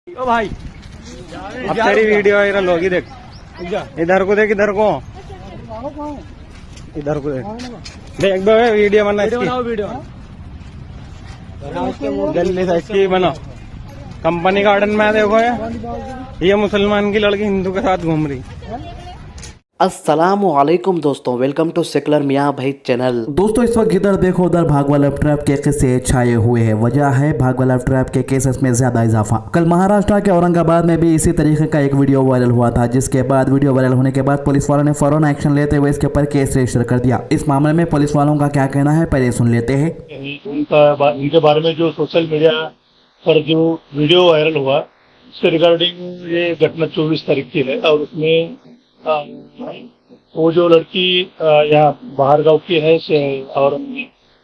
ओ भाई अब तेरी वीडियो वायरल होगी, देख इधर को, देख इधर को, इधर को देख दो वीडियो बना वीडियो जल्दी से इसकी बना। कंपनी गार्डन में देखो ये मुसलमान की लड़की हिंदू के साथ घूम रही। अस्सलामुअलैकुम दोस्तों, वेलकम टू सेकुलर मियाँ भाई चैनल। दोस्तों इस वक्त इधर देखो उधर भागवा लव ट्रैप के किस्से छाए हुए हैं। वजह है भागवा लव ट्रैप के केसेस में ज्यादा इजाफा। कल महाराष्ट्र के औरंगाबाद में भी इसी तरीके का एक वीडियो वायरल हुआ था, जिसके बाद वीडियो वायरल होने के बाद पुलिस वालों ने फौरन एक्शन लेते हुए इसके ऊपर केस रजिस्टर कर दिया। इस मामले में पुलिस वालों का क्या कहना है, पहले सुन लेते हैं। इनके बारे में जो सोशल मीडिया पर जो वीडियो वायरल हुआ उसके रिगार्डिंग ये घटना 24 तारीख की है और उसमें वो जो लड़की यहाँ बाहर गांव की है और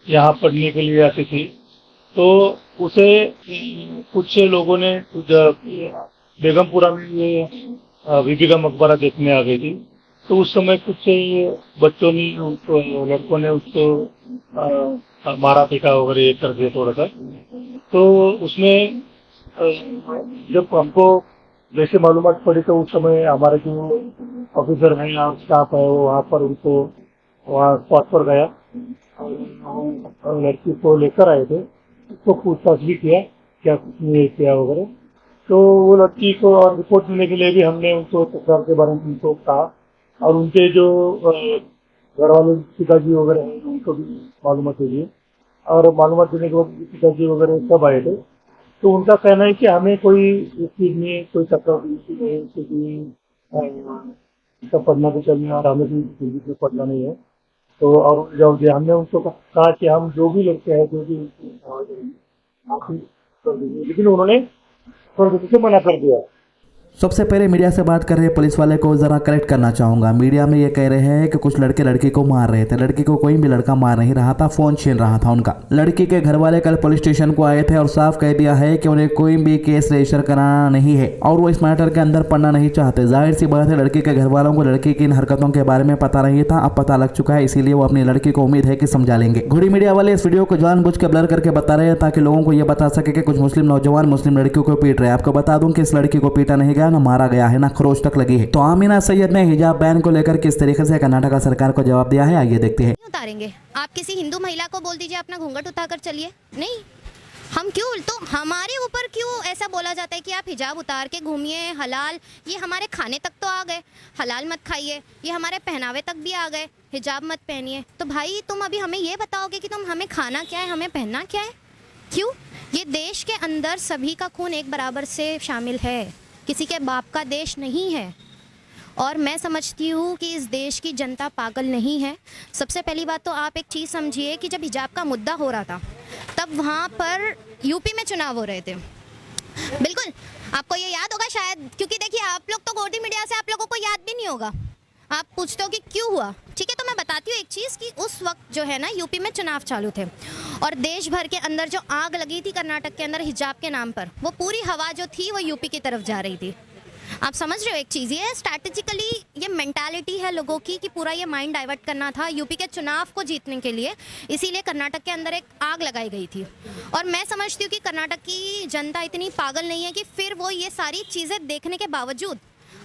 यहाँ पढ़ने के लिए आती थी, तो उसे कुछ लोगों ने बेगमपुरा में ये बीबी का मकबरा देखने आ गई थी। तो उस समय कुछ बच्चों ने लड़कों ने उसको मारा पीटा वगैरह ये कर दिया थोड़ा सा। तो उसमें जब हमको जैसे मालूमात पड़ी तो उस समय हमारे जो ऑफिसर हैं या स्टाफ है वो वहाँ पर उनको वहाँ स्पॉट पर गया और लड़की को लेकर आए थे। उसको पूछताछ भी किया, क्या कुछ नहीं किया वगैरह। तो वो लड़की को और रिपोर्ट देने के लिए भी हमने उनको तकरार के बारे में उनको कहा और उनके जो घर वाले पिताजी वगैरह हैं उनको भी मालूमात दे दिए और मालूमात देने के बाद पिताजी वगैरह सब आए थे। तो उनका कहना है कि हमें कोई इस चीज में कोई तकरार सब पढ़ना भी चाहिए और हमें भी हिंदी में पढ़ना नहीं है। तो और जब हमने उनको कहा कि हम जो भी लड़के हैं जो भी लेकिन उन्होंने थोड़ा से मना कर दिया। सबसे पहले मीडिया से बात कर रहे पुलिस वाले को जरा करेक्ट करना चाहूंगा। मीडिया में ये कह रहे हैं कि कुछ लड़के लड़की को मार रहे थे। लड़की को कोई भी लड़का मार नहीं रहा था, फोन छीन रहा था उनका। लड़की के घर वाले कल पुलिस स्टेशन को आए थे और साफ कह दिया है कि उन्हें कोई भी केस रजिस्टर कराना नहीं है और वो इस मैटर के अंदर पढ़ना नहीं चाहते। जाहिर सी बात है लड़की के घर वालों को लड़की की इन हरकतों के बारे में पता नहीं था, अब पता लग चुका है, इसीलिए वो अपनी लड़की को उम्मीद है कि समझा लेंगे। घोड़ी मीडिया वाले इस वीडियो को जानबूझ के ब्लर करके बता रहे हैं ताकि लोगों को यह बता सके कि कुछ मुस्लिम नौजवान मुस्लिम लड़कियों को पीट रहे हैं। आपको बता दूं कि इस लड़की को पीटा नहीं गया, न मारा गया है, ना खरोच तक लगी है। तो आमीना सैयद ने हिजाब बैन को लेकर किस तरीके से कर्नाटक सरकार को जवाब दिया है, आइए देखते हैं। उतारेंगे आप किसी हिंदू महिला को बोल दीजिए अपना घूंघट उतार चलिए, नहीं हम क्यों, तो हमारे ऊपर क्यों ऐसा बोला जाता है कि आप हिजाब उतार के घूमिए, हलाल। ये हमारे खाने तक तो आ गए, हलाल मत खाइए, ये हमारे पहनावे तक भी आ गए, हिजाब मत पहनिए। तो भाई तुम अभी हमें ये बताओगे कि तुम हमें खाना क्या है, हमें पहनना क्या है, क्यों? ये देश के अंदर सभी का खून एक बराबर से शामिल है, किसी के बाप का देश नहीं है। और मैं समझती हूँ कि इस देश की जनता पागल नहीं है। सबसे पहली बात तो आप एक चीज़ समझिए कि जब हिजाब का मुद्दा हो रहा था तब वहाँ पर यूपी में चुनाव हो रहे थे। बिल्कुल आपको ये याद होगा शायद, क्योंकि देखिए आप लोग तो गोदी मीडिया से आप लोगों को याद भी नहीं होगा। आप पूछते हो कि क्यों हुआ, ठीक है, तो मैं बताती हूँ एक चीज़ कि उस वक्त जो है ना यूपी में चुनाव चालू थे और देश भर के अंदर जो आग लगी थी कर्नाटक के अंदर हिजाब के नाम पर, वो पूरी हवा जो थी वो यूपी की तरफ जा रही थी। आप समझ रहे हो एक चीज़, ये स्ट्रैटेजिकली ये मेंटालिटी है लोगों की कि पूरा ये माइंड डाइवर्ट करना था यूपी के चुनाव को जीतने के लिए, इसीलिए कर्नाटक के अंदर एक आग लगाई गई थी। और मैं समझती हूँ कि कर्नाटक की जनता इतनी पागल नहीं है कि फिर वो ये सारी चीज़ें देखने के बावजूद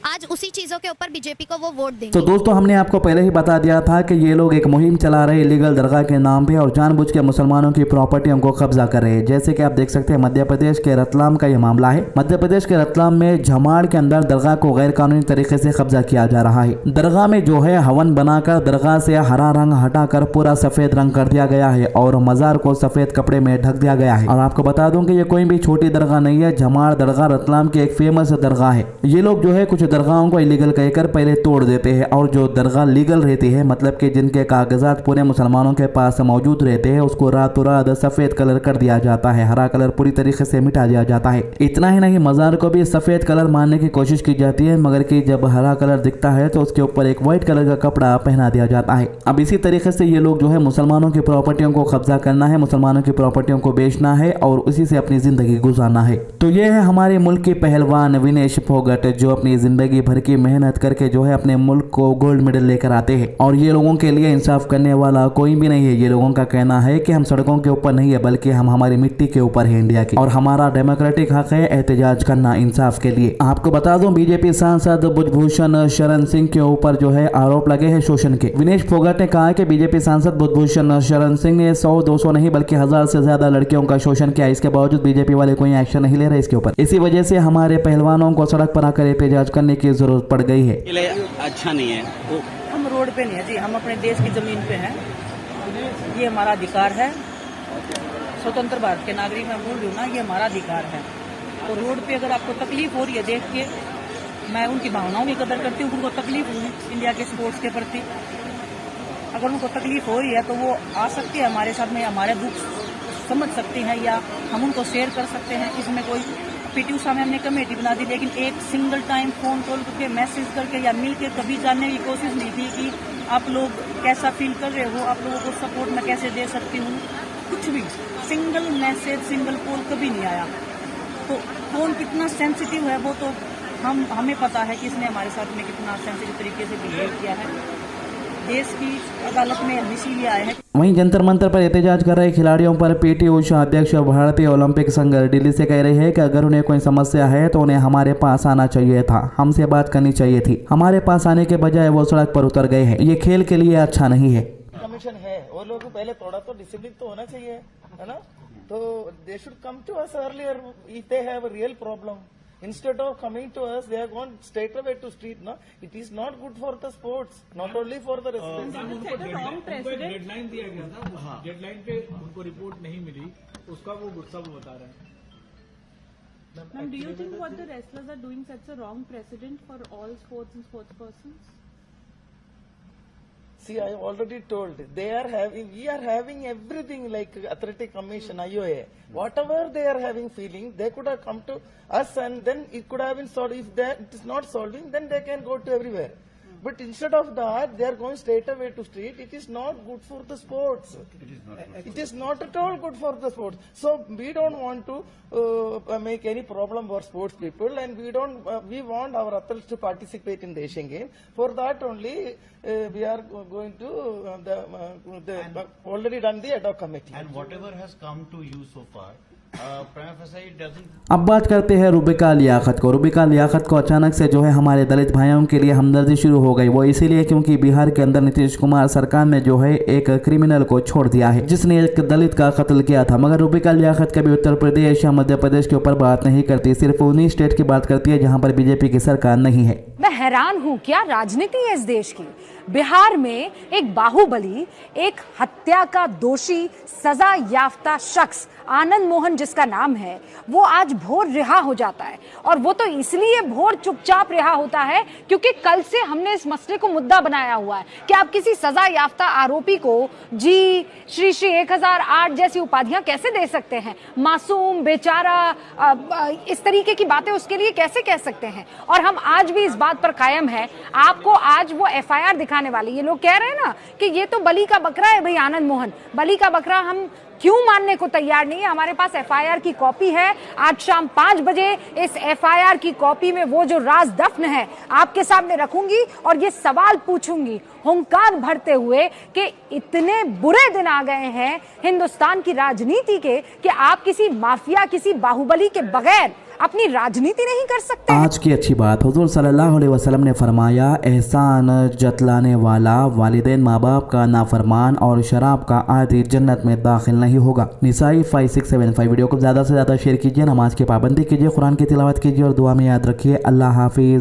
आज उसी चीजों के ऊपर बीजेपी को वो वोट देंगे। तो दोस्तों हमने आपको पहले ही बता दिया था कि ये लोग एक मुहिम चला रहे इलीगल दरगाह के नाम पे और जानबूझ के मुसलमानों की प्रॉपर्टियों को कब्जा कर रहे हैं। जैसे कि आप देख सकते हैं मध्य प्रदेश के रतलाम का ये मामला है। मध्य प्रदेश के रतलाम में झमाड़ के अंदर दरगाह को गैर कानूनी तरीके से कब्जा किया जा रहा है। दरगाह में जो है हवन बनाकर दरगाह से हरा रंग हटाकर पूरा सफेद रंग कर दिया गया है और मजार को सफेद कपड़े में ढक दिया गया है। और आपको बता दूं कि ये कोई भी छोटी दरगाह नहीं है, झमाड़ दरगाह रतलाम की एक फेमस दरगाह है। ये लोग जो है कुछ दरगाहों को इलीगल कहकर पहले तोड़ देते हैं और जो दरगाह लीगल रहती है, मतलब कि जिनके कागजात पूरे मुसलमानों के पास मौजूद रहते हैं, उसको रातों रात सफेद कलर कर दिया जाता है, हरा कलर पूरी तरीके से मिटा दिया जाता है। इतना ही नहीं, मजार को भी सफेद कलर मारने की कोशिश की जाती है, मगर कि जब हरा कलर दिखता है तो उसके ऊपर एक व्हाइट कलर का कपड़ा पहना दिया जाता है। अब इसी तरीके से ये लोग जो है मुसलमानों की प्रॉपर्टियों को कब्जा करना है, मुसलमानों की प्रॉपर्टियों को बेचना है और उसी से अपनी जिंदगी गुजारना है। तो ये है हमारे मुल्क की पहलवान विनेश फोगट, जो अपनी जिंदगी जिंदगी भर की मेहनत करके जो है अपने मुल्क को गोल्ड मेडल लेकर आते हैं और ये लोगों के लिए इंसाफ करने वाला कोई भी नहीं है। ये लोगों का कहना है कि हम सड़कों के ऊपर नहीं है बल्कि हम हमारी मिट्टी के ऊपर है इंडिया की, और हमारा डेमोक्रेटिक हक है एहतजाज करना इंसाफ के लिए। आपको बता दूं बीजेपी सांसद ब्रजभूषण शरण सिंह के ऊपर जो है आरोप लगे हैं शोषण के। विनेश फोगाट ने कहा कि बीजेपी सांसद ब्रजभूषण शरण सिंह ने 100-200 नहीं बल्कि 1000 से ज्यादा लड़कियों का शोषण किया। इसके बावजूद बीजेपी वाले कोई एक्शन नहीं ले रहे इसके ऊपर। इसी वजह से हमारे पहलवानों को सड़क पर आकर एहतजाज करने की जरूरत पड़ गई है। अच्छा नहीं है वो। हम रोड पे नहीं है जी, हम अपने देश की जमीन पे हैं। ये हमारा अधिकार है, स्वतंत्र भारत के नागरिक मैं बोल रही हूँ ना, ये हमारा अधिकार है। तो रोड पे अगर आपको तकलीफ हो रही है देख के, मैं उनकी भावनाओं की कदर करती हूँ। उनको तकलीफ हुई इंडिया के स्पोर्ट्स के प्रति, अगर उनको तकलीफ हो रही है तो वो आ सकती है हमारे साथ में, हमारे दुख समझ सकती हैं या हम उनको शेयर कर सकते हैं। इसमें कोई पीटी उषा में हमने कमेटी बना दी, लेकिन एक सिंगल टाइम फोन कॉल करके मैसेज करके या मिल के कभी जानने की कोशिश नहीं की कि आप लोग कैसा फील कर रहे हो, आप लोगों को सपोर्ट मैं कैसे दे सकती हूँ। कुछ भी सिंगल मैसेज सिंगल कॉल कभी नहीं आया। तो फोन कितना सेंसिटिव है वो तो हमें पता है कि इसने हमारे साथ में कितना सेंसिटिव तरीके से बिहेव किया है। देश की अदालत में हम इसीलिए आए हैं। वहीं जंतर मंतर पर एहतजाज कर रहे खिलाड़ियों पर पीटी उषा अध्यक्ष भारतीय ओलंपिक संघ दिल्ली से कह रही है कि अगर उन्हें कोई समस्या है तो उन्हें हमारे पास आना चाहिए था, हमसे बात करनी चाहिए थी। हमारे पास आने के बजाय वो सड़क पर उतर गए हैं। ये खेल के लिए अच्छा नहीं है। कमीशन है वो लोगों को पहले थोड़ा तो डिसिप्लिन तो होना चाहिए, है ना। तो they should come to us earlier if they have a real problem. Instead of coming to us, they have gone straight away to street. No, it is not good for the sports, not only for the residents. Deadline दिया गया था, deadline पे उनको report नहीं मिली, उसका वो गुस्सा वो बता रहे हैं। Ma'am, do you think what the wrestlers are doing sets a wrong precedent for all sports and sports persons? See, I already told we are having everything like Athletic Commission, IOA. Whatever they are having feeling, they could have come to us and then it could have been solved. If it is not solving, then they can go to everywhere. But instead of that, they are going straight away to street. It is not good for the sports. It is not at all good for the sports. So we don't want to make any problem for sports people, and we want our athletes to participate in the Asian Games. For that only, we are going to already done the ad hoc committee. And whatever has come to you so far, prima facie it doesn't. अब बात करते हैं रूबिका लियाकत को। रूबिका लियाकत को अचानक से जो है हमारे दलित भाइयों के लिए हमदर्दी शुरू हो गई। वो इसीलिए क्योंकि बिहार के अंदर नीतीश कुमार सरकार ने जो है एक क्रिमिनल को छोड़ दिया है जिसने एक दलित का कत्ल किया था। मगर रूबिका लियाकत कभी उत्तर प्रदेश या मध्य प्रदेश के ऊपर बात नहीं करती, सिर्फ उन्हीं स्टेट की बात करती है जहाँ पर बीजेपी की सरकार नहीं है। मैं हैरान हूँ, क्या राजनीति है इस देश की। बिहार में एक बाहुबली, एक हत्या का दोषी, सजा याफ्ता शख्स आनंद मोहन जिसका नाम है, वो आज भोर रिहा हो जाता है। और वो तो इसलिए भोर चुपचाप रिहा होता है क्योंकि कल से हमने इस मसले को मुद्दा बनाया हुआ है कि आप किसी सजा याफ्ता आरोपी को जी श्री 1008 जैसी उपाधियां कैसे दे सकते हैं। मासूम बेचारा इस तरीके की बातें उसके लिए कैसे कह सकते हैं। और हम आज भी इस बात पर कायम है। आपको आज वो FIR दिखाने वाले, ये लोग कह रहे हैं ना कि ये तो बलि का बकरा है भाई आनंद मोहन, बलि का बकरा हम क्यों मानने को तैयार नहीं है। हमारे पास FIR की कॉपी है। आज शाम 5 बजे इस FIR की कॉपी में वो जो राज दफन है आपके सामने रखूंगी और ये सवाल पूछूंगी हुंकार भरते हुए कि इतने बुरे दिन आ गए हैं हिंदुस्तान की राजनीति के कि आप किसी माफिया, किसी बाहुबली के बगैर अपनी राजनीति नहीं कर सकते। आज की अच्छी बात, हुजूर सल्लल्लाहु अलैहि वसल्लम ने फरमाया, एहसान जतलाने वाला वालिदैन माँ बाप का नाफरमान और शराब का आदी जन्नत में दाखिल नहीं होगा। निसाई 5675। वीडियो को ज़्यादा से ज़्यादा शेयर कीजिए, नमाज की पाबंदी कीजिए, कुरान की तिलावत कीजिए और दुआ में याद रखिए। अल्लाह हाफिज।